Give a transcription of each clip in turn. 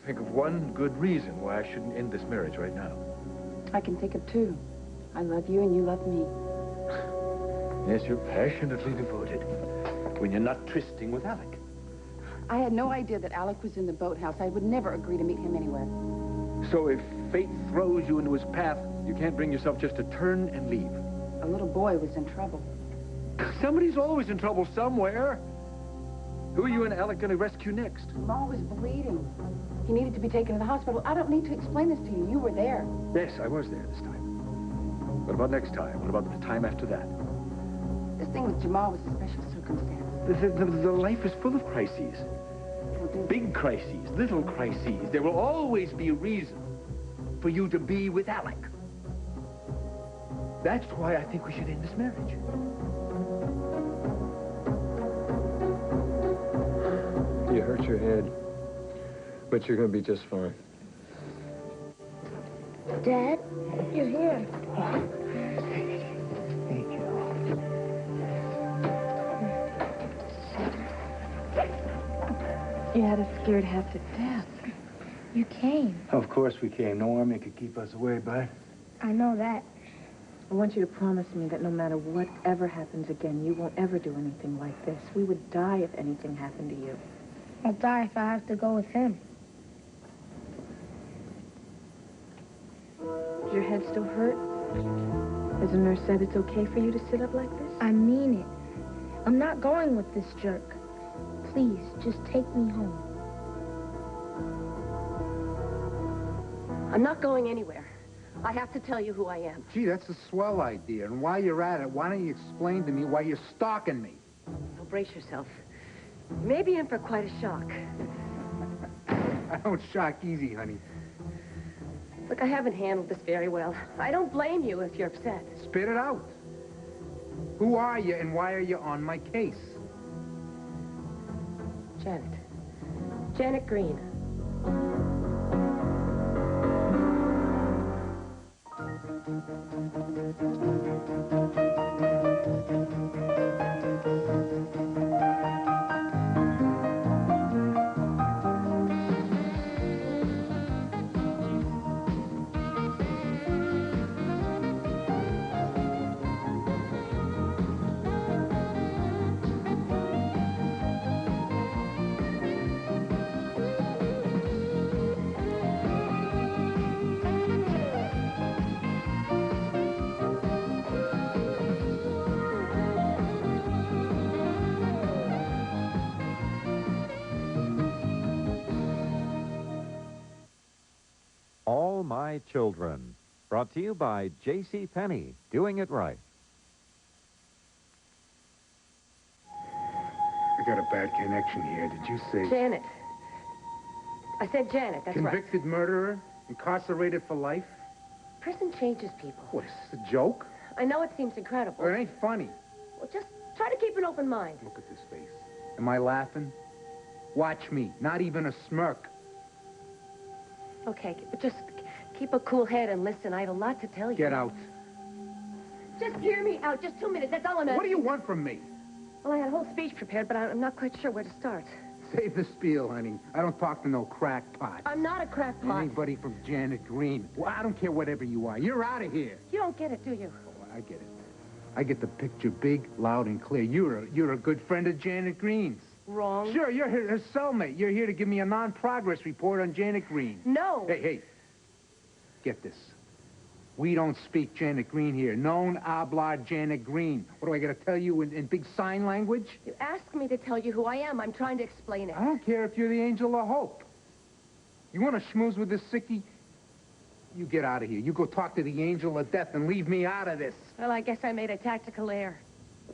think of one good reason why I shouldn't end this marriage right now. I can think of two. I love you and you love me. Yes, you're passionately devoted when you're not trysting with Alec. I had no idea that Alec was in the boathouse. I would never agree to meet him anywhere. So if fate throws you into his path, you can't bring yourself just to turn and leave. A little boy was in trouble. Somebody's always in trouble somewhere. Who are you and Alec going to rescue next? Jamal was bleeding. He needed to be taken to the hospital. I don't need to explain this to you. You were there. Yes, I was there this time. What about next time? What about the time after that? This thing with Jamal was a special circumstance. The life is full of crises. Big crises, little crises. There will always be a reason for you to be with Alec. That's why I think we should end this marriage. You hurt your head, but you're going to be just fine. Dad, you're here. You had us scared half to death. You came. Of course we came. No army could keep us away, bud. I know that. I want you to promise me that no matter whatever happens again, you won't ever do anything like this. We would die if anything happened to you. I'll die if I have to go with him. Does your head still hurt? Has the nurse said it's okay for you to sit up like this? I mean it. I'm not going with this jerk. Please, just take me home. I'm not going anywhere. I have to tell you who I am. Gee, that's a swell idea. And while you're at it, why don't you explain to me why you're stalking me? Now brace yourself. You may be in for quite a shock. I don't shock easy, honey. Look, I haven't handled this very well. I don't blame you if you're upset. Spit it out. Who are you and why are you on my case? Janet. Janet Green. All My Children, brought to you by J.C. Penney, doing it right. I got a bad connection here. Did you say... Janet. I said Janet, that's right. Convicted murderer? Incarcerated for life? Prison changes people. What, is this a joke? I know it seems incredible. Well, it ain't funny. Well, just try to keep an open mind. Look at this face. Am I laughing? Watch me. Not even a smirk. Okay, but just keep a cool head and listen. I have a lot to tell you. Get out. Just hear me out. Just 2 minutes. That's all I'm asking. What do you want from me? Well, I had a whole speech prepared, but I'm not quite sure where to start. Save the spiel, honey. I don't talk to no crackpot. I'm not a crackpot. Anybody from Janet Green. Well, I don't care whatever you are. You're out of here. You don't get it, do you? Oh, I get it. I get the picture big, loud, and clear. You're a good friend of Janet Green's. Wrong. Sure, you're her cellmate. You're here to give me a non-progress report on Janet Green. No. Hey. Get this. We don't speak Janet Green here. Non habla Janet Green. What do I got to tell you in big sign language? You asked me to tell you who I am. I'm trying to explain it. I don't care if you're the angel of hope. You want to schmooze with this sickie? You get out of here. You go talk to the angel of death and leave me out of this. Well, I guess I made a tactical error.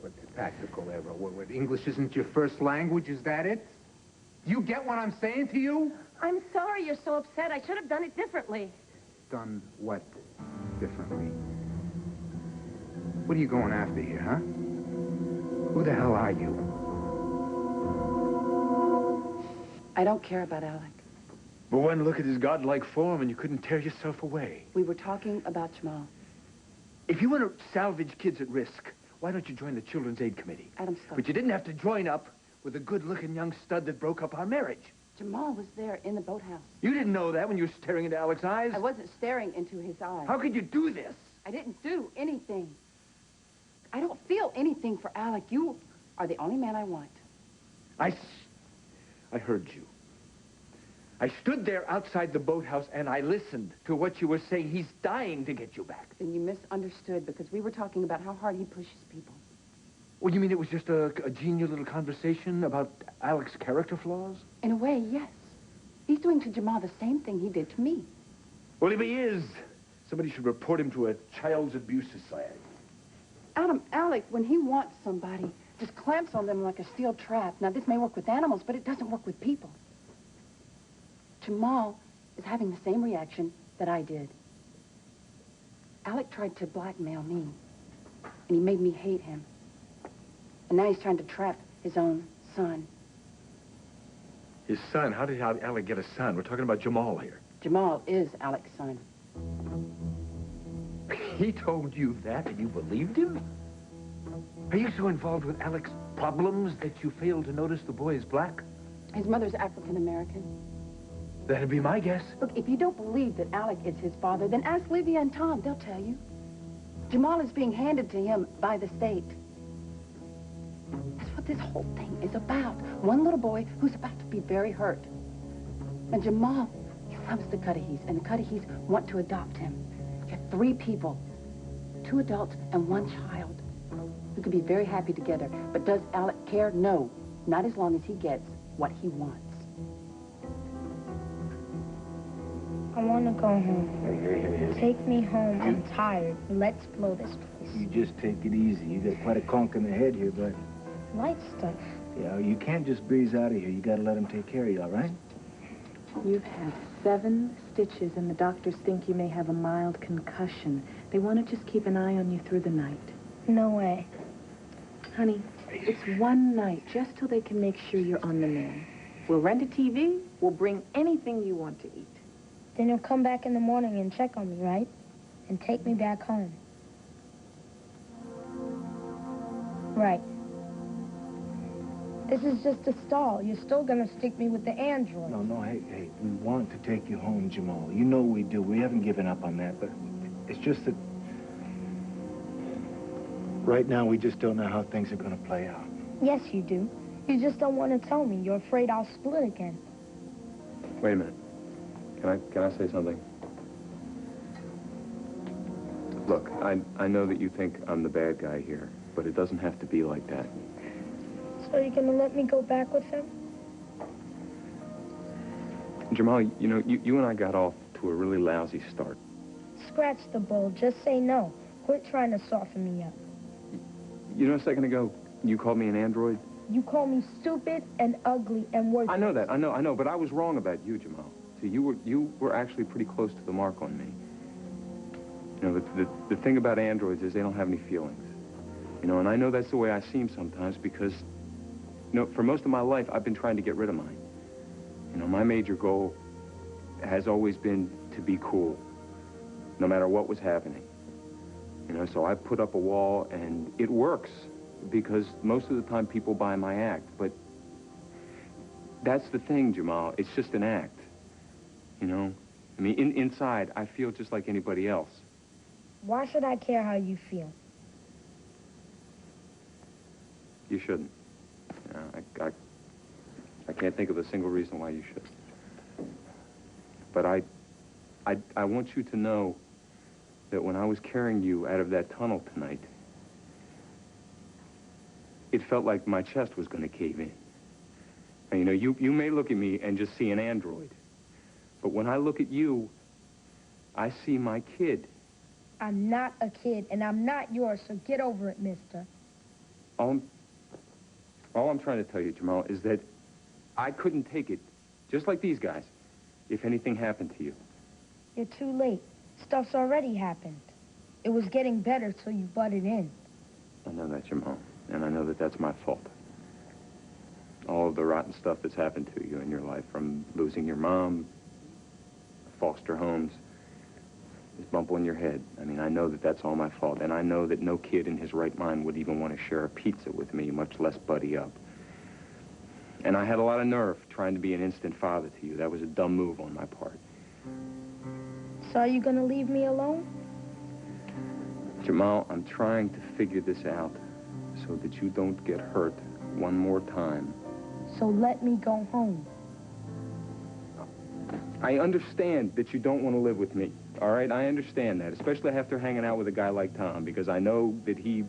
What's a tactical error? What, English isn't your first language? Is that it? Do you get what I'm saying to you? I'm sorry you're so upset. I should have done it differently. Done what differently? What are you going after here, huh? Who the hell are you? I don't care about Alec. But one look at his godlike form and you couldn't tear yourself away. We were talking about Jamal. If you want to salvage kids at risk, why don't you join the Children's Aid Committee? Adam, stop. But you didn't have to join up with a good-looking young stud that broke up our marriage. Jamal was there in the boathouse. You didn't know that when you were staring into Alec's eyes? I wasn't staring into his eyes. How could you do this? I didn't do anything. I don't feel anything for Alec. You are the only man I want. I heard you. I stood there outside the boathouse and I listened to what you were saying. He's dying to get you back. Then you misunderstood because we were talking about how hard he pushes people. Well, you mean it was just a genial little conversation about Alec's character flaws? In a way, yes. He's doing to Jamal the same thing he did to me. Well, if he is, somebody should report him to a child's abuse society. Adam, Alec, when he wants somebody, just clamps on them like a steel trap. Now, this may work with animals, but it doesn't work with people. Jamal is having the same reaction that I did. Alec tried to blackmail me, and he made me hate him. And now he's trying to trap his own son. His son? How did Alec get a son? We're talking about Jamal here. Jamal is Alec's son. He told you that and you believed him? Are you so involved with Alec's problems that you failed to notice the boy is black? His mother's African-American. That'd be my guess. Look, if you don't believe that Alec is his father, then ask Livia and Tom. They'll tell you. Jamal is being handed to him by the state. That's what this whole thing is about. One little boy who's about to be very hurt. And Jamal, he loves the Cudahy's, and the Cudahy's want to adopt him. You have 3 people, 2 adults and 1 child, who could be very happy together. But does Alec care? No, not as long as he gets what he wants. I want to go home. Take me home. I'm tired. Let's blow this place. You just take it easy. You got quite a conk in the head here, bud. Light stuff. Yeah, you can't just breeze out of here. You got to let him take care of you, all right? You've had 7 stitches, and the doctors think you may have a mild concussion. They want to just keep an eye on you through the night. No way. Honey, it's 1 night, just till they can make sure you're on the mend. We'll rent a TV. We'll bring anything you want to eat. Then you'll come back in the morning and check on me, right? And take me back home. Right. This is just a stall. You're still gonna stick me with the android. No, hey, we want to take you home, Jamal. You know we do. We haven't given up on that, but it's just that right now we just don't know how things are gonna play out. Yes, you do. You just don't want to tell me. You're afraid I'll split again. Wait a minute. Can I say something? Look, I know that you think I'm the bad guy here, but it doesn't have to be like that. So you're gonna let me go back with him? Jamal, you know, you and I got off to a really lousy start. Scratch the bull. Just say no. Quit trying to soften me up. You know, a second ago, you called me an android? You call me stupid and ugly and worthless. I know that, I know, but I was wrong about you, Jamal. See, you were actually pretty close to the mark on me. You know, the thing about androids is they don't have any feelings. You know, and I know that's the way I seem sometimes because, you know, for most of my life, I've been trying to get rid of mine. You know, my major goal has always been to be cool, no matter what was happening. You know, so I put up a wall, and it works because most of the time people buy my act. But that's the thing, Jamal. It's just an act. You know? I mean, inside, I feel just like anybody else. Why should I care how you feel? You shouldn't. You know, I can't think of a single reason why you should. But I want you to know that when I was carrying you out of that tunnel tonight, it felt like my chest was going to cave in. And, you know, you may look at me and just see an android. But when I look at you, I see my kid. I'm not a kid, and I'm not yours, so get over it, mister. All I'm trying to tell you, Jamal, is that I couldn't take it, just like these guys, if anything happened to you. You're too late. Stuff's already happened. It was getting better till you butted in. I know that, Jamal, and I know that that's my fault. All of the rotten stuff that's happened to you in your life, from losing your mom, foster homes, this bump on your head. I mean, I know that that's all my fault, and I know that no kid in his right mind would even want to share a pizza with me, much less buddy up. And I had a lot of nerve trying to be an instant father to you. That was a dumb move on my part. So are you gonna leave me alone? Jamal, I'm trying to figure this out so that you don't get hurt one more time. So let me go home. I understand that you don't want to live with me, all right? I understand that, especially after hanging out with a guy like Tom, because I know that he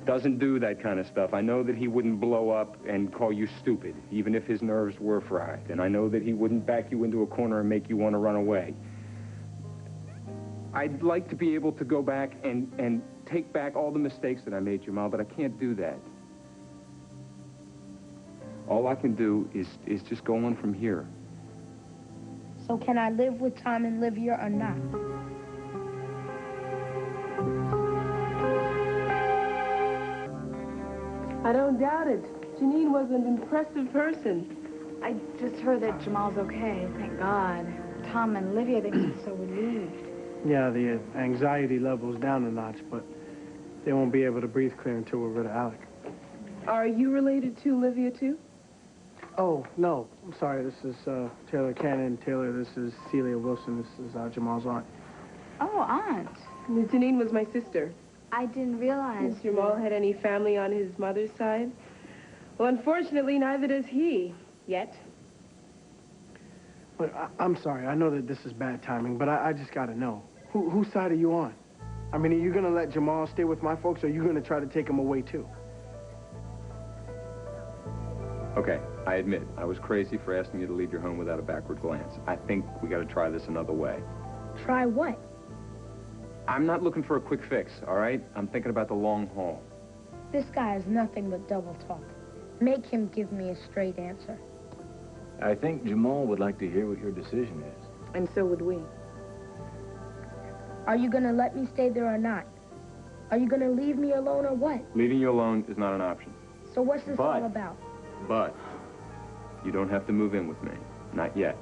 doesn't do that kind of stuff. I know that he wouldn't blow up and call you stupid, even if his nerves were fried. And I know that he wouldn't back you into a corner and make you want to run away. I'd like to be able to go back and take back all the mistakes that I made, Jamal, but I can't do that. All I can do is just go on from here. So can I live with Tom and Livia or not? I don't doubt it. Janine was an impressive person. I just heard that Jamal's okay, thank God. Tom and Livia, they seem so relieved. Yeah, the anxiety level's down a notch, but they won't be able to breathe clear until we're rid of Alec. Are you related to Livia, too? Oh, no. I'm sorry. This is Taylor Cannon. Taylor, this is Celia Wilson. This is Jamal's aunt. Oh, Aunt. Janine was my sister. I didn't realize... Has Jamal had any family on his mother's side? Well, unfortunately, neither does he. Yet. But I'm sorry. I know that this is bad timing, but I just got to know. Whose side are you on? I mean, are you going to let Jamal stay with my folks, or are you going to try to take him away, too? Okay, I admit, I was crazy for asking you to leave your home without a backward glance. I think we got to try this another way. Try what? I'm not looking for a quick fix, all right? I'm thinking about the long haul. This guy is nothing but double talk. Make him give me a straight answer. I think Jamal would like to hear what your decision is. And so would we. Are you gonna let me stay there or not? Are you gonna leave me alone or what? Leaving you alone is not an option. So what's this all about? But you don't have to move in with me. Not yet.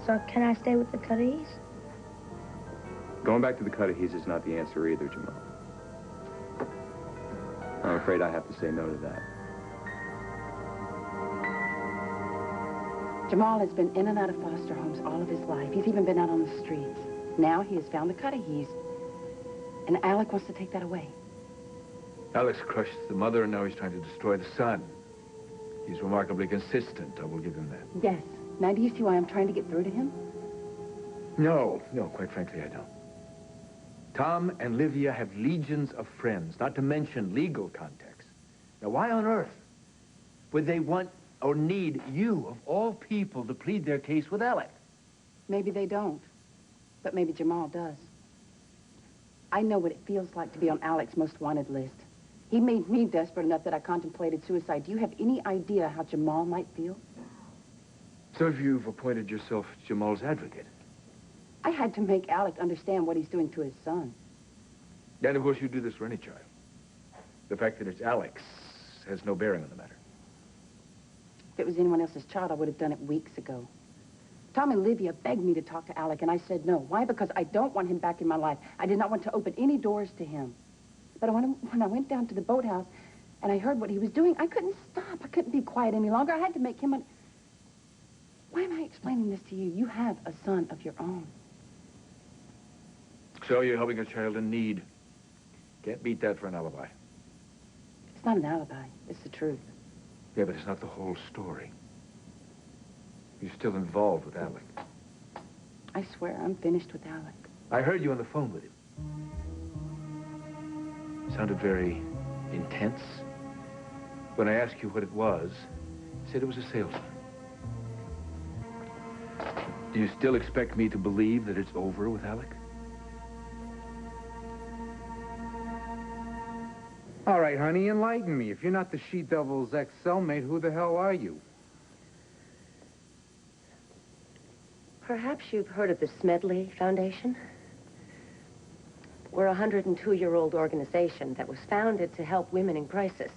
So can I stay with the Cudahy's? Going back to the Cudahy's is not the answer either, Jamal. I'm afraid I have to say no to that. Jamal has been in and out of foster homes all of his life. He's even been out on the streets. Now he has found the Cudahy's, and Alec wants to take that away. Alex crushed the mother, and now he's trying to destroy the son. He's remarkably consistent, I will give him that. Yes. Now do you see why I'm trying to get through to him? No, quite frankly, I don't. Tom and Livia have legions of friends, not to mention legal contacts. Now, why on earth would they want or need you, of all people, to plead their case with Alec? Maybe they don't, but maybe Jamal does. I know what it feels like to be on Alec's most wanted list. He made me desperate enough that I contemplated suicide. Do you have any idea how Jamal might feel? So you've appointed yourself Jamal's advocate. I had to make Alec understand what he's doing to his son. And of course you do this for any child. The fact that it's Alex has no bearing on the matter. If it was anyone else's child, I would have done it weeks ago. Tom and Livia begged me to talk to Alec, and I said no. Why? Because I don't want him back in my life. I did not want to open any doors to him. But when I went down to the boathouse and I heard what he was doing, I couldn't stop. I couldn't be quiet any longer. I had to make him a... Why am I explaining this to you? You have a son of your own. So you're helping a child in need. Can't beat that for an alibi. It's not an alibi. It's the truth. Yeah, but it's not the whole story. You're still involved with Alec. I swear, I'm finished with Alec. I heard you on the phone with him. Sounded very intense. When I asked you what it was, you said it was a salesman. Do you still expect me to believe that it's over with Alec? All right, honey, enlighten me. If you're not the she-devil's ex-cellmate, who the hell are you? Perhaps you've heard of the Smedley Foundation? We're a 102-year-old organization that was founded to help women in crisis.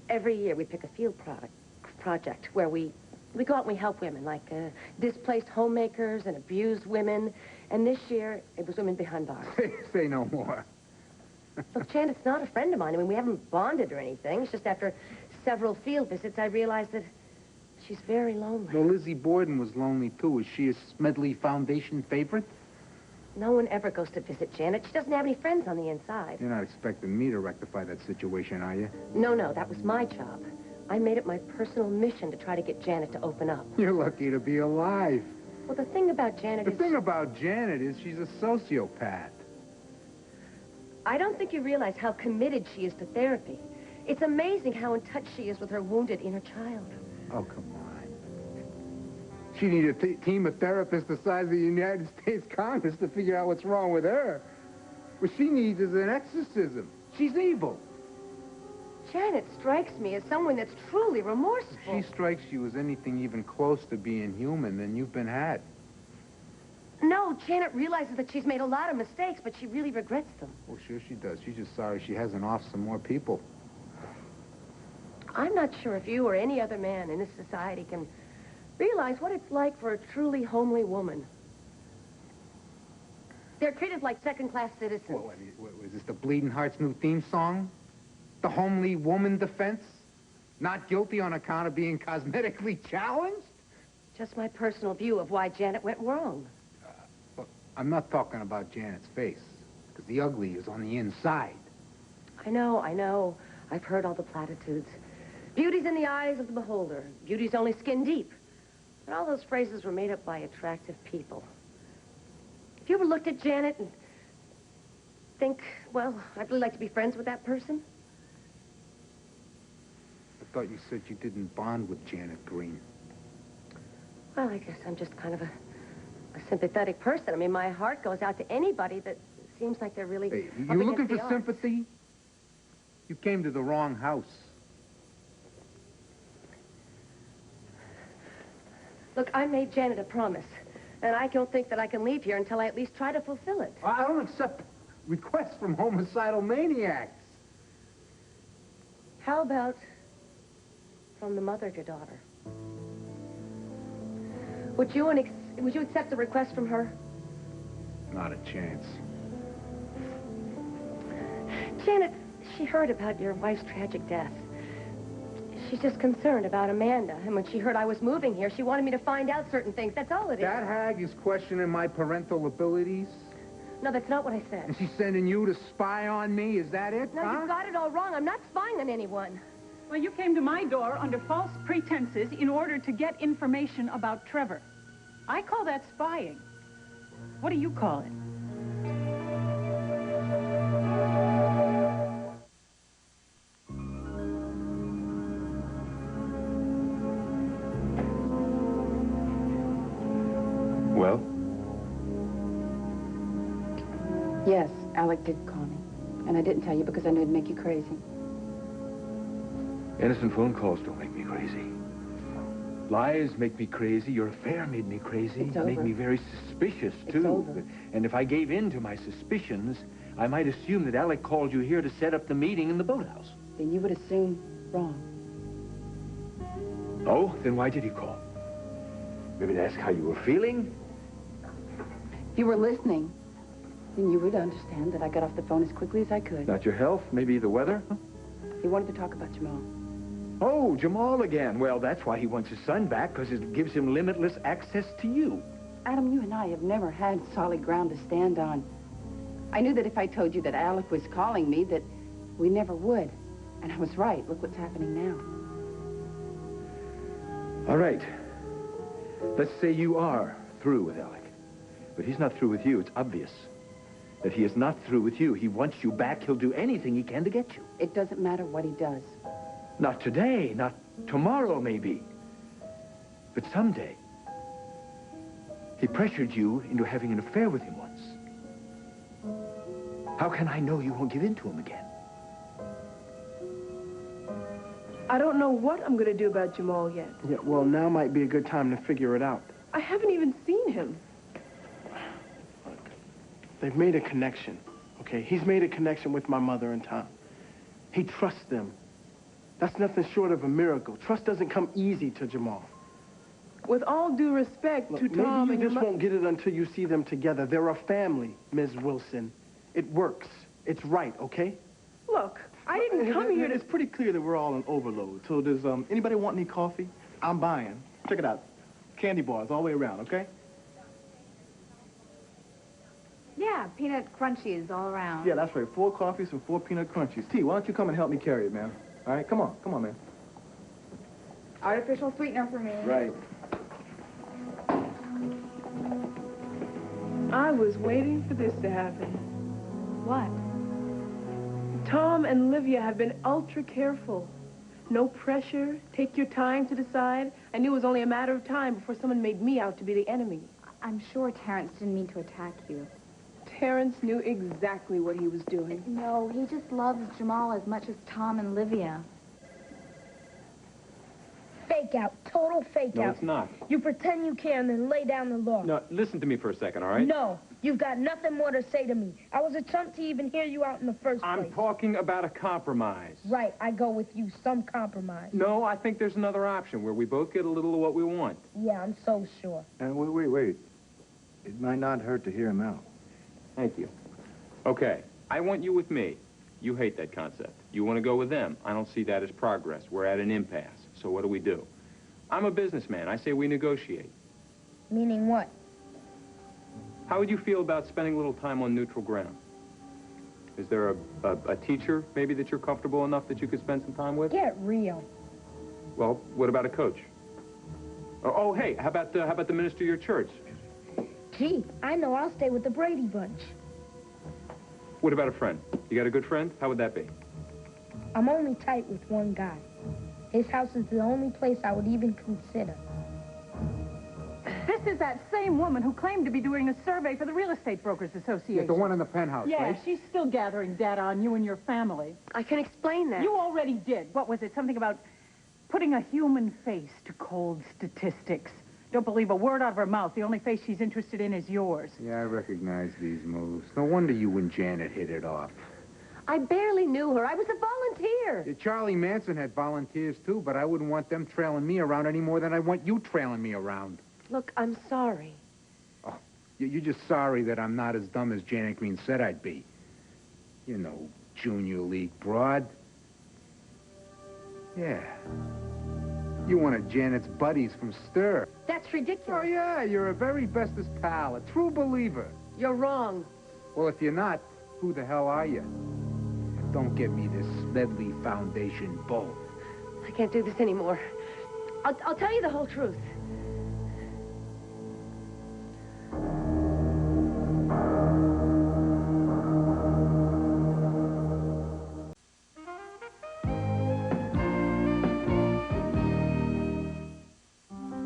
Every year we pick a field project where we go out and we help women, like displaced homemakers and abused women. And this year, it was women behind bars. Say no more. Look, Jan, it's not a friend of mine. I mean, we haven't bonded or anything. It's just after several field visits, I realized that she's very lonely. Well, Lizzie Borden was lonely, too. Is she a Smedley Foundation favorite? No one ever goes to visit Janet. She doesn't have any friends on the inside. You're not expecting me to rectify that situation, are you? No, that was my job. I made it my personal mission to try to get Janet to open up. You're lucky to be alive. Well, the thing about Janet is... The thing about Janet is she's a sociopath. I don't think you realize how committed she is to therapy. It's amazing how in touch she is with her wounded inner child. Oh, come on. She needs a team of therapists the size of the United States Congress to figure out what's wrong with her. What she needs is an exorcism. She's evil. Janet strikes me as someone that's truly remorseful. If she strikes you as anything even close to being human, then you've been had. No, Janet realizes that she's made a lot of mistakes, but she really regrets them. Well, sure she does. She's just sorry she hasn't off some more people. I'm not sure if you or any other man in this society can realize what it's like for a truly homely woman. They're treated like second-class citizens. What, was this the Bleeding Hearts' new theme song? The homely woman defense? Not guilty on account of being cosmetically challenged? Just my personal view of why Janet went wrong. Look, I'm not talking about Janet's face, because the ugly is on the inside. I know. I've heard all the platitudes. Beauty's in the eyes of the beholder. Beauty's only skin deep. And all those phrases were made up by attractive people. If you ever looked at Janet and think, well, I'd really like to be friends with that person? I thought you said you didn't bond with Janet Green. Well, I guess I'm just kind of a sympathetic person. I mean, my heart goes out to anybody that seems like they're really Hey, up you looking against the for odds. sympathy? You came to the wrong house. Look, I made Janet a promise, and I don't think that I can leave here until I at least try to fulfill it. I don't accept requests from homicidal maniacs. How about from the mother of your daughter? Would you accept a request from her? Not a chance. Janet, she heard about your wife's tragic death. She's just concerned about Amanda. And when she heard I was moving here, she wanted me to find out certain things. That's all it is. That hag is questioning my parental abilities? No, that's not what I said. And she's sending you to spy on me? Is that it, No, huh? you got it all wrong. I'm not spying on anyone. Well, you came to my door under false pretenses in order to get information about Trevor. I call that spying. What do you call it? Well? Yes, Alec did call me. And I didn't tell you because I knew it'd make you crazy. Innocent phone calls don't make me crazy. Lies make me crazy. Your affair made me crazy. It's over. Made me very suspicious, too. It's over. And if I gave in to my suspicions, I might assume that Alec called you here to set up the meeting in the boathouse. Then you would assume wrong. Oh? Then why did he call? Maybe to ask how you were feeling? If you were listening, then you would understand that I got off the phone as quickly as I could. Not your health? Maybe the weather? He wanted to talk about Jamal. Oh, Jamal again. Well, that's why he wants his son back, because it gives him limitless access to you. Adam, you and I have never had solid ground to stand on. I knew that if I told you that Alec was calling me, that we never would. And I was right. Look what's happening now. All right. Let's say you are through with Alec. But he's not through with you. It's obvious that he is not through with you. He wants you back. He'll do anything he can to get you. It doesn't matter what he does. Not today, not tomorrow, maybe. But someday. He pressured you into having an affair with him once. How can I know you won't give in to him again? I don't know what I'm going to do about Jamal yet. Yeah, well, now might be a good time to figure it out. I haven't even seen him. They've made a connection, okay? He's made a connection with my mother and Tom. He trusts them. That's nothing short of a miracle. Trust doesn't come easy to Jamal. With all due respect to Tom maybe and you your just won't get it until you see them together. They're a family, Ms. Wilson. It works. It's right, okay? Look, I didn't come here to... It's pretty clear that we're all in overload. So does anybody want any coffee? I'm buying. Check it out. Candy bars all the way around, okay? Yeah, peanut crunchies all around. Yeah, that's right. 4 coffees and 4 peanut crunchies. T, why don't you come and help me carry it, man? All right, come on, man. Artificial sweetener for me. Right. I was waiting for this to happen. What? Tom and Livia have been ultra careful. No pressure. Take your time to decide. I knew it was only a matter of time before someone made me out to be the enemy. I'm sure Terrence didn't mean to attack you. Terrence knew exactly what he was doing. No, he just loves Jamal as much as Tom and Livia. Fake out. Total fake out. No, it's not. You pretend you care and then lay down the law. No, listen to me for a second, all right? No. You've got nothing more to say to me. I was a chump to even hear you out in the first place. I'm talking about a compromise. Right, I go with you. Some compromise. No, I think there's another option where we both get a little of what we want. Yeah, I'm so sure. And wait. It might not hurt to hear him out. Thank you. Okay, I want you with me. You hate that concept. You want to go with them. I don't see that as progress. We're at an impasse. So what do? I'm a businessman. I say we negotiate. Meaning what? How would you feel about spending a little time on neutral ground? Is there a teacher, maybe, that you're comfortable enough that you could spend some time with? Get real. Well, what about a coach? Oh, hey, how about the minister of your church? Gee, I know I'll stay with the Brady Bunch. What about a friend? You got a good friend? How would that be? I'm only tight with one guy. His house is the only place I would even consider. This is that same woman who claimed to be doing a survey for the Real Estate Brokers Association. Yeah, the one in the penthouse, Yeah, right? she's still gathering data on you and your family. I can explain that. You already did. What was it? Something about putting a human face to cold statistics. Don't believe a word out of her mouth. The only face she's interested in is yours. Yeah, I recognize these moves. No wonder you and Janet hit it off. I barely knew her. I was a volunteer. Yeah, Charlie Manson had volunteers, too, but I wouldn't want them trailing me around any more than I want you trailing me around. Look, I'm sorry. Oh, you're just sorry that I'm not as dumb as Janet Green said I'd be. You know, junior league broad. Yeah. You one of Janet's buddies from Stir. That's ridiculous. Oh, yeah, you're a very bestest pal, a true believer. You're wrong. Well, if you're not, who the hell are you? And don't get me this Smedley Foundation bull. I can't do this anymore. I'll tell you the whole truth.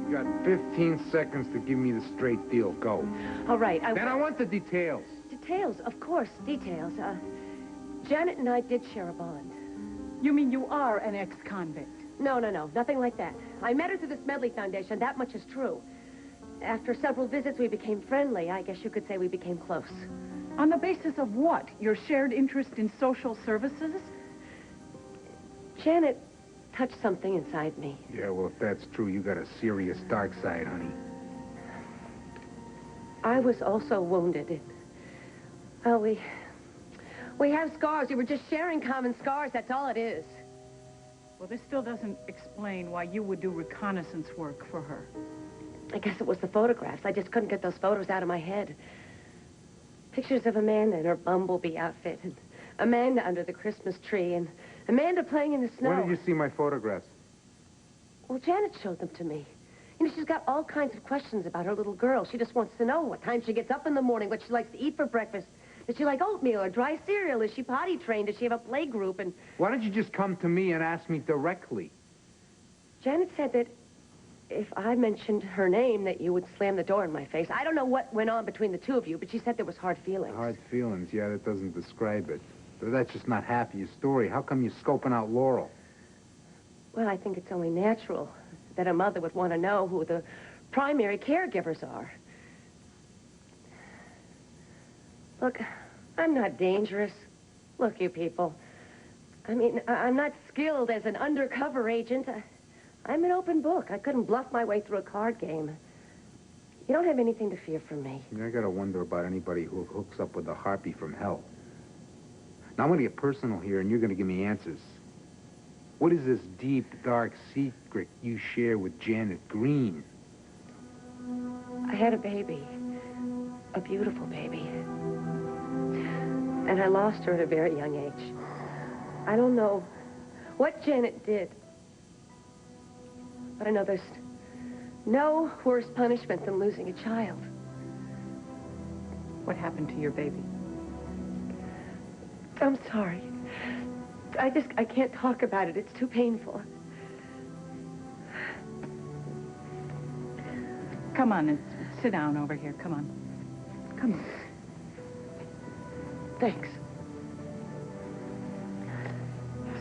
You got 15 seconds to give me the straight deal. Go. All right. Then I want the details. Details, of course, details. Janet and I did share a bond. You mean you are an ex-convict? No, nothing like that. I met her through the Smedley Foundation. That much is true. After several visits, we became friendly. I guess you could say we became close. On the basis of what? Your shared interest in social services? Janet touched something inside me. Yeah, well, if that's true, you got a serious dark side, honey. I was also wounded. Well, we have scars. We were just sharing common scars. That's all it is. Well, this still doesn't explain why you would do reconnaissance work for her. I guess it was the photographs. I just couldn't get those photos out of my head. Pictures of Amanda in her bumblebee outfit, and Amanda under the Christmas tree, and Amanda playing in the snow. Where did you see my photographs? Well, Janet showed them to me. You know, she's got all kinds of questions about her little girl. She just wants to know what time she gets up in the morning, what she likes to eat for breakfast. Does she like oatmeal or dry cereal? Is she potty trained? Does she have a play group? And why don't you just come to me and ask me directly? Janet said that if I mentioned her name, that you would slam the door in my face. I don't know what went on between the two of you, but she said there was hard feelings. Hard feelings, yeah, that doesn't describe it. But that's just not half of your story. How come you're scoping out Laurel? Well, I think it's only natural that a mother would want to know who the primary caregivers are. Look, I'm not dangerous. Look, you people. I mean, I'm not skilled as an undercover agent. I'm an open book. I couldn't bluff my way through a card game. You don't have anything to fear from me. I gotta wonder about anybody who hooks up with a harpy from hell. Now, I'm going to get personal here, and you're going to give me answers. What is this deep, dark secret you share with Janet Green? I had a baby. A beautiful baby. And I lost her at a very young age. I don't know what Janet did. But I know there's no worse punishment than losing a child. What happened to your baby? I'm sorry. I can't talk about it. It's too painful. Come on and sit down over here. Come on. Come on. Thanks.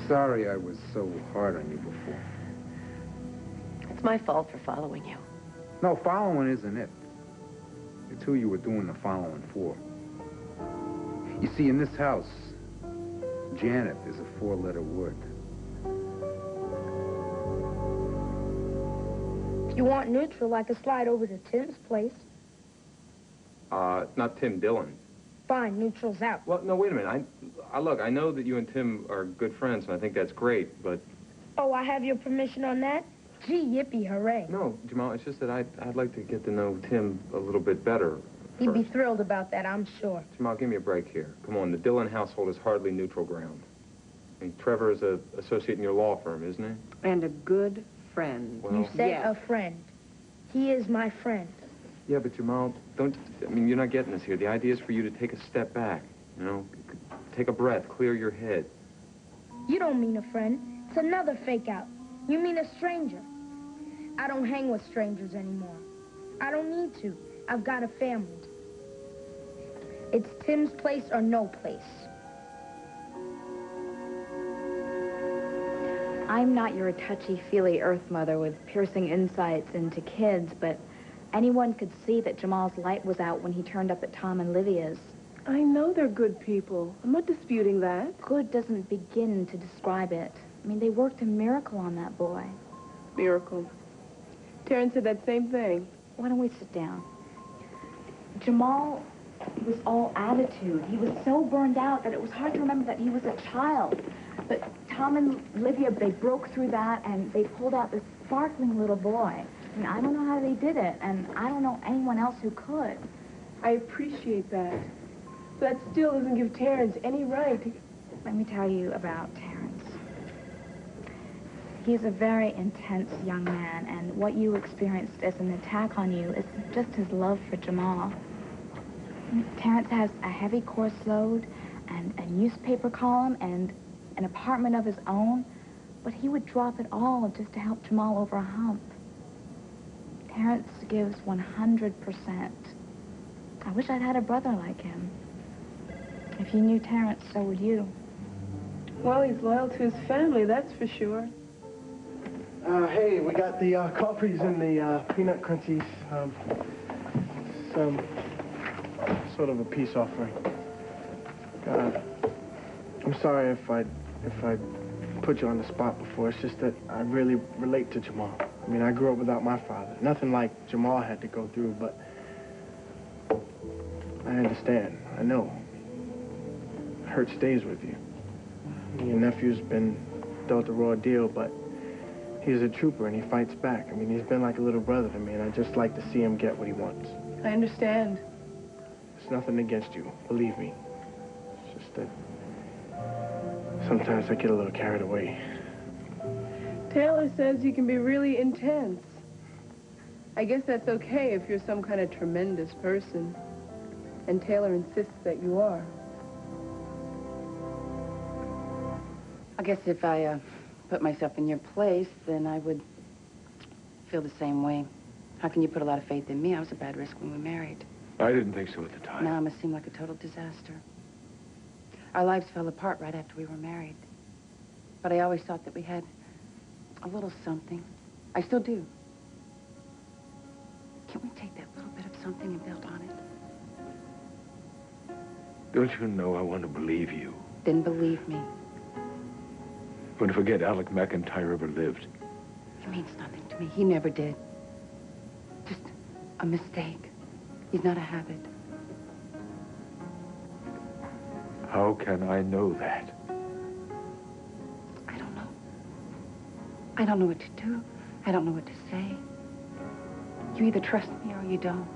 Sorry I was so hard on you before. It's my fault for following you. No, following isn't it. It's who you were doing the following for. You see, in this house, Janet is a four-letter word. If you want neutral, I could slide over to Tim's place. Not Tim Dillon. Fine, neutral's out. Well, no, wait a minute. Look, I know that you and Tim are good friends, and I think that's great, but... Oh, I have your permission on that? Gee, yippee, hooray. No, Jamal, it's just that I'd like to get to know Tim a little bit better. He'd be thrilled about that, I'm sure. Jamal, give me a break here. Come on, the Dillon household is hardly neutral ground. I mean, Trevor is an associate in your law firm, isn't he? And a good friend. Well, You said a friend. He is my friend. Yeah, but Jamal, you're not getting this here. The idea is for you to take a step back, you know? Take a breath, clear your head. You don't mean a friend. It's another fake out. You mean a stranger. I don't hang with strangers anymore. I don't need to. I've got a family. It's Tim's place or no place. I'm not your touchy-feely earth mother with piercing insights into kids, but anyone could see that Jamal's light was out when he turned up at Tom and Livia's. I know they're good people. I'm not disputing that. Good doesn't begin to describe it. I mean, they worked a miracle on that boy. Miracle. Terrence said that same thing. Why don't we sit down? Jamal was all attitude. He was so burned out that it was hard to remember that he was a child. But Tom and Livia, they broke through that, and they pulled out this sparkling little boy. I mean, I don't know how they did it, and I don't know anyone else who could. I appreciate that. But that still doesn't give Terrence any right to... Let me tell you about Terrence. He's a very intense young man, and what you experienced as an attack on you is just his love for Jamal. Terrence has a heavy course load and a newspaper column and an apartment of his own, but he would drop it all just to help Jamal over a hump. Terrence gives 100%. I wish I'd had a brother like him. If you knew Terrence, so would you. Well, he's loyal to his family, that's for sure. Hey, we got the coffees and the peanut crunchies. Some sort of a peace offering. I'm sorry if I put you on the spot before. It's just that I really relate to Jamal. I mean, I grew up without my father. Nothing like Jamal had to go through, but I understand. I know. Hurt stays with you. Your nephew's been dealt a raw deal, but he's a trooper and he fights back. I mean, he's been like a little brother to me, and I just like to see him get what he wants. I understand. It's nothing against you, believe me. It's just that sometimes I get a little carried away. Taylor says you can be really intense. I guess that's okay if you're some kind of tremendous person. And Taylor insists that you are. I guess if I put myself in your place, then I would feel the same way. How can you put a lot of faith in me? I was a bad risk when we married. I didn't think so at the time. Now it must seem like a total disaster. Our lives fell apart right after we were married. But I always thought that we had a little something. I still do. Can't we take that little bit of something and build on it? Don't you know I want to believe you? Then believe me. I want to forget Alec McIntyre ever lived. He means nothing to me. He never did. Just a mistake. He's not a habit. How can I know that? I don't know. I don't know what to do. I don't know what to say. You either trust me or you don't.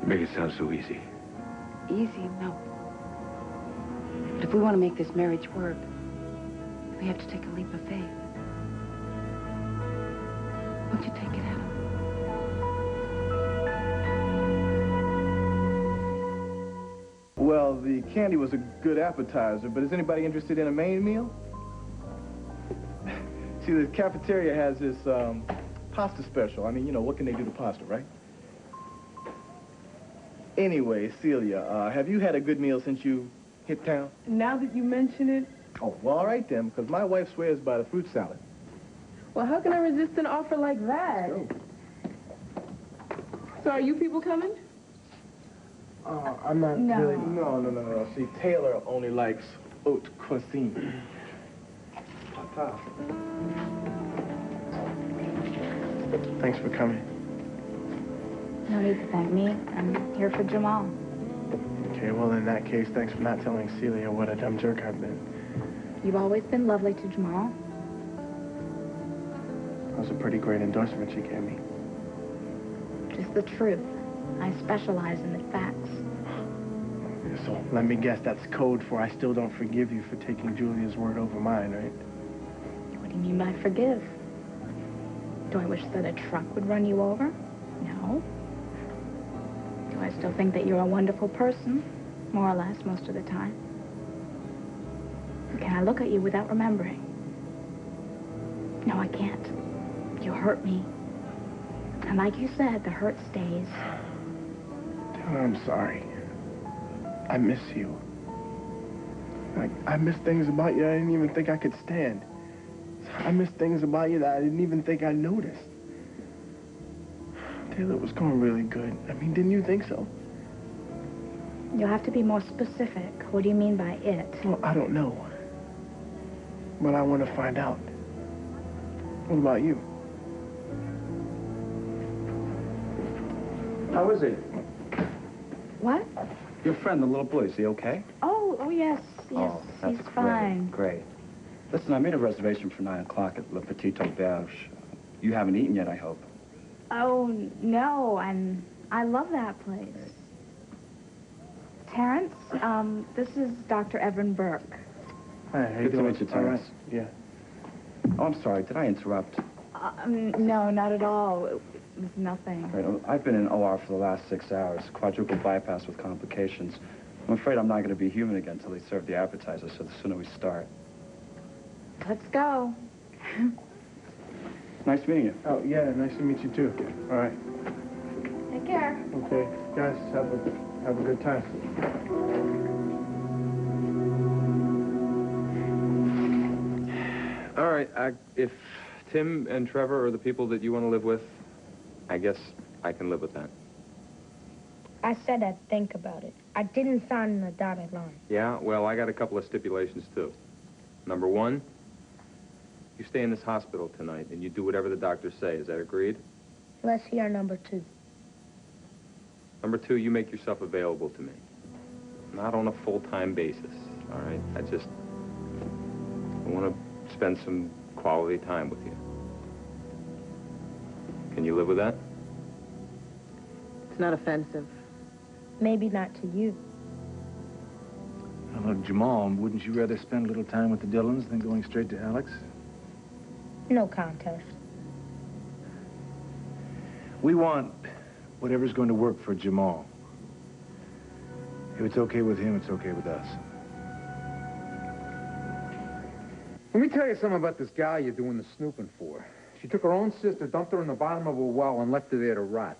You make it sound so easy. Easy, no. But if we want to make this marriage work, we have to take a leap of faith. Won't you take it, Adam? Well, the candy was a good appetizer, but is anybody interested in a main meal? See, the cafeteria has this pasta special. I mean, you know, what can they do to pasta, right? Anyway, Celia, have you had a good meal since you hit town? Now that you mention it, Oh, well, all right then, because my wife swears by the fruit salad. well, how can I resist an offer like that? Go. So are you people coming? I'm not No. really... No. See, Taylor only likes haute cuisine. Pata. Thanks for coming. No need to thank me. I'm here for Jamal. Okay, well, in that case, thanks for not telling Celia what a dumb jerk I've been. You've always been lovely to Jamal. That was a pretty great endorsement she gave me. Just the truth. I specialize in the facts. So let me guess, that's code for I still don't forgive you for taking Julia's word over mine, right? What do you mean by forgive? Do I wish that a truck would run you over? No. Do I still think that you're a wonderful person? More or less, most of the time. Can I look at you without remembering? No, I can't. You hurt me. And like you said, the hurt stays. Taylor, I'm sorry. I miss you. I miss things about you I didn't even think I could stand. I miss things about you that I didn't even think I noticed. Taylor, it was going really good. I mean, didn't you think so? You'll have to be more specific. What do you mean by it? Well, I don't know. But I want to find out. What about you? How is he? What? Your friend, the little boy, is he okay? Oh, yes, Oh, that's he's great, fine. Great. Listen, I made a reservation for 9 o'clock at Le Petit Auberge. You haven't eaten yet, I hope. Oh, no, I love that place. Terrence, this is Dr. Evan Burke. Hi, how you Good to doing? meet you, Terrence. All right. Yeah. Oh, I'm sorry. Did I interrupt? No, not at all. It was nothing. Right, I've been in OR for the last 6 hours. Quadruple bypass with complications. I'm afraid I'm not going to be human again until they serve the appetizer, so the sooner we start. Let's go. Nice meeting you. Oh, yeah, nice to meet you, too. All right. Take care. Okay, guys, have a good time. All right, if Tim and Trevor are the people that you want to live with, I guess I can live with that. I said I'd think about it. I didn't sign on the dotted line. Yeah, well, I got a couple of stipulations, too. Number one, you stay in this hospital tonight, and you do whatever the doctors say. Is that agreed? Let's hear number 2. Number two, you make yourself available to me. Not on a full-time basis, all right? I want to spend some quality time with you. Can you live with that? It's not offensive. Maybe not to you. Now, look, Jamal, wouldn't you rather spend a little time with the Dillons than going straight to Alex? No contest. We want whatever's going to work for Jamal. If it's okay with him, it's okay with us. Let me tell you something about this gal you're doing the snooping for. She took her own sister, dumped her in the bottom of a well, and left her there to rot.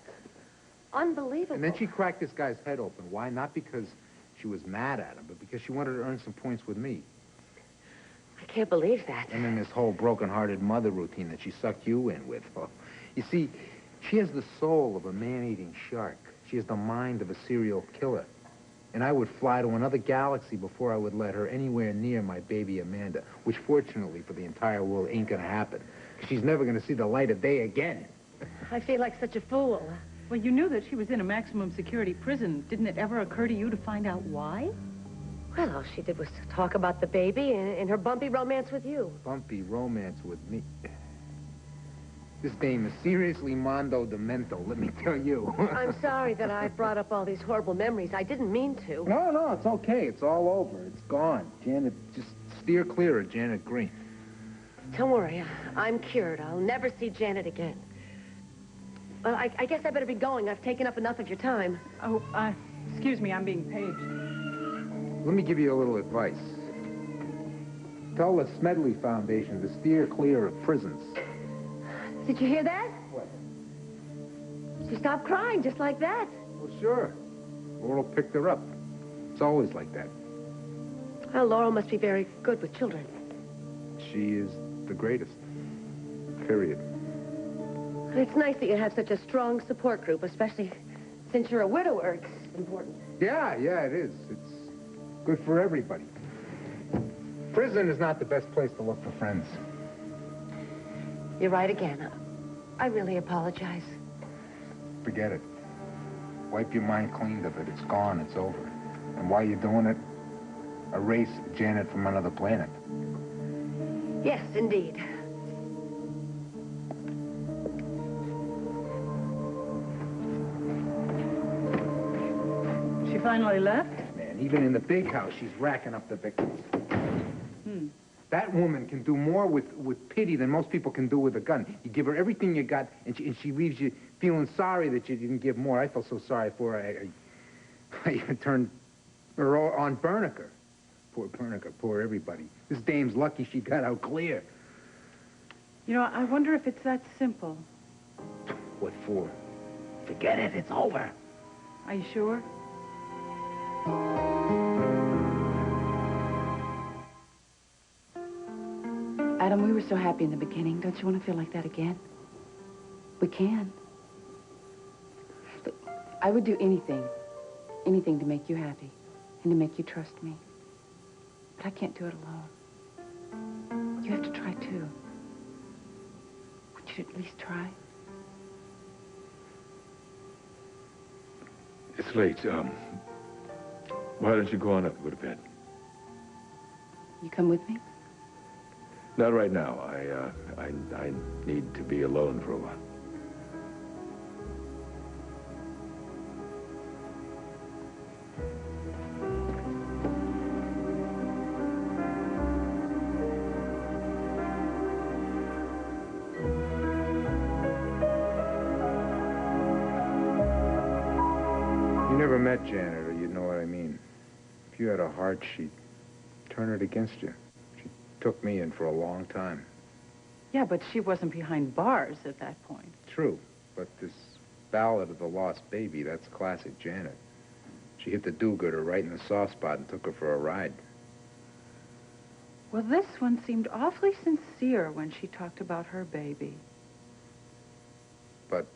Unbelievable. And then she cracked this guy's head open. Why? Not because she was mad at him, but because she wanted to earn some points with me. I can't believe that. And then this whole broken-hearted mother routine that she sucked you in with. Well, you see, she has the soul of a man-eating shark. She has the mind of a serial killer. And I would fly to another galaxy before I would let her anywhere near my baby Amanda, which fortunately for the entire world ain't gonna happen. She's never gonna see the light of day again. I feel like such a fool. Well, you knew that she was in a maximum security prison. Didn't it ever occur to you to find out why? Well, all she did was talk about the baby and her bumpy romance with you. Bumpy romance with me. This dame is seriously mondo demento, let me tell you. I'm sorry that I brought up all these horrible memories. I didn't mean to. No, it's okay. It's all over. It's gone. Janet, just steer clear of Janet Green. Don't worry. I'm cured. I'll never see Janet again. Well, I guess I better be going. I've taken up enough of your time. Oh, excuse me, I'm being paged. Let me give you a little advice. Tell the Smedley Foundation to steer clear of prisons. Did you hear that? What? She stopped crying just like that. Well, sure. Laurel picked her up. It's always like that. Well, Laurel must be very good with children. She is the greatest. Period. It's nice that you have such a strong support group, especially since you're a widower. It's important. Yeah, it is. It's good for everybody. Prison is not the best place to look for friends. You're right again. I really apologize. Forget it. Wipe your mind clean of it. It's gone. It's over. And while you're doing it, erase Janet from another planet. Yes, indeed. She finally left? Man, even in the big house, she's racking up the victims. That woman can do more with pity than most people can do with a gun. You give her everything you got, and she leaves you feeling sorry that you didn't give more. I felt so sorry for her. I even turned her on Berniker. Poor Berniker, poor everybody. This dame's lucky she got out clear. You know, I wonder if it's that simple. What for? Forget it. It's over. Are you sure? Adam, we were so happy in the beginning. Don't you want to feel like that again? We can. Look, I would do anything to make you happy and to make you trust me. But I can't do it alone. You have to try, too. Would you at least try? It's late. Why don't you go on up and go to bed? You come with me? Not right now. I need to be alone for a while. You never met Janet, or you'd know what I mean. If you had a heart, she'd turn it against you. Took me in for a long time. Yeah, but she wasn't behind bars at that point. True, but this ballad of the lost baby, that's classic Janet. She hit the do-gooder right in the soft spot and took her for a ride. Well, this one seemed awfully sincere when she talked about her baby. But,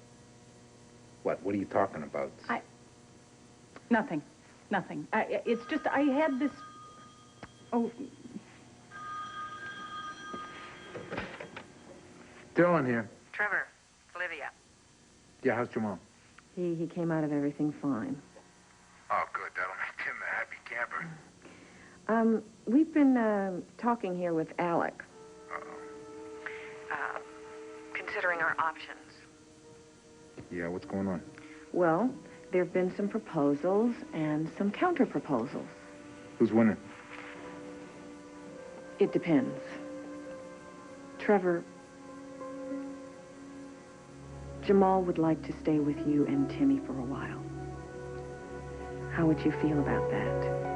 what are you talking about? Nothing. It's just, I had this... Oh... Dylan here. Trevor, Olivia. Yeah, how's Jamal? He came out of everything fine. Oh, good. That'll make Tim a happy camper. We've been talking here with Alec. Considering our options. Yeah, what's going on? Well, there have been some proposals and some counter-proposals. Who's winning? It depends. Trevor, Jamal would like to stay with you and Timmy for a while. How would you feel about that?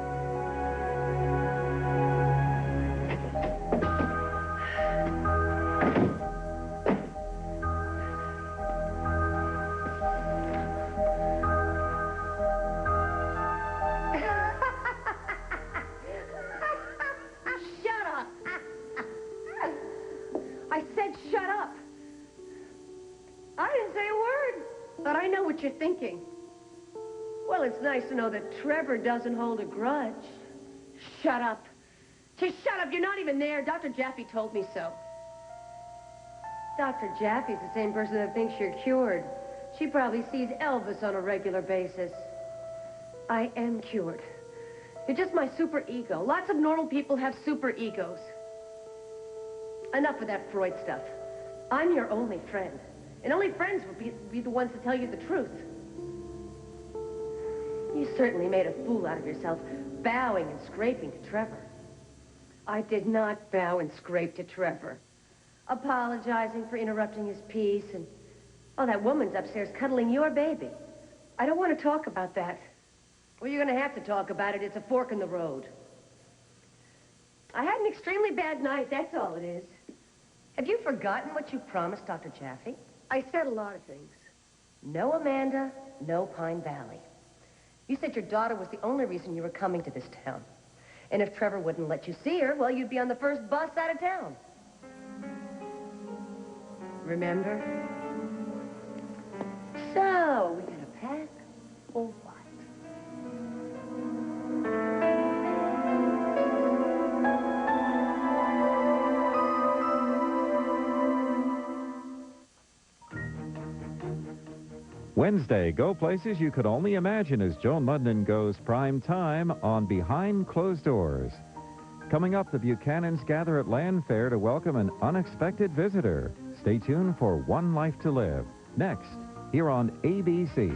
Shut up! I said shut up! I didn't say a word, but I know what you're thinking. Well, it's nice to know that Trevor doesn't hold a grudge. Shut up. Just shut up. You're not even there. Dr. Jaffe told me so. Dr. Jaffe's the same person that thinks you're cured. She probably sees Elvis on a regular basis. I am cured. You're just my super ego. Lots of normal people have super egos. Enough of that Freud stuff. I'm your only friend. And only friends would be the ones to tell you the truth. You certainly made a fool out of yourself, bowing and scraping to Trevor. I did not bow and scrape to Trevor. Apologizing for interrupting his peace and... Oh, that woman's upstairs cuddling your baby. I don't want to talk about that. Well, you're going to have to talk about it. It's a fork in the road. I had an extremely bad night, that's all it is. Have you forgotten what you promised Dr. Jaffe? I said a lot of things. No Amanda, no Pine Valley. You said your daughter was the only reason you were coming to this town. And if Trevor wouldn't let you see her, well, you'd be on the first bus out of town. Remember? So, we gonna pack or what? Wednesday, go places you could only imagine as Joan Ludden goes prime time on Behind Closed Doors. Coming up, the Buchanans gather at Land Fair to welcome an unexpected visitor. Stay tuned for One Life to Live. Next, here on ABC.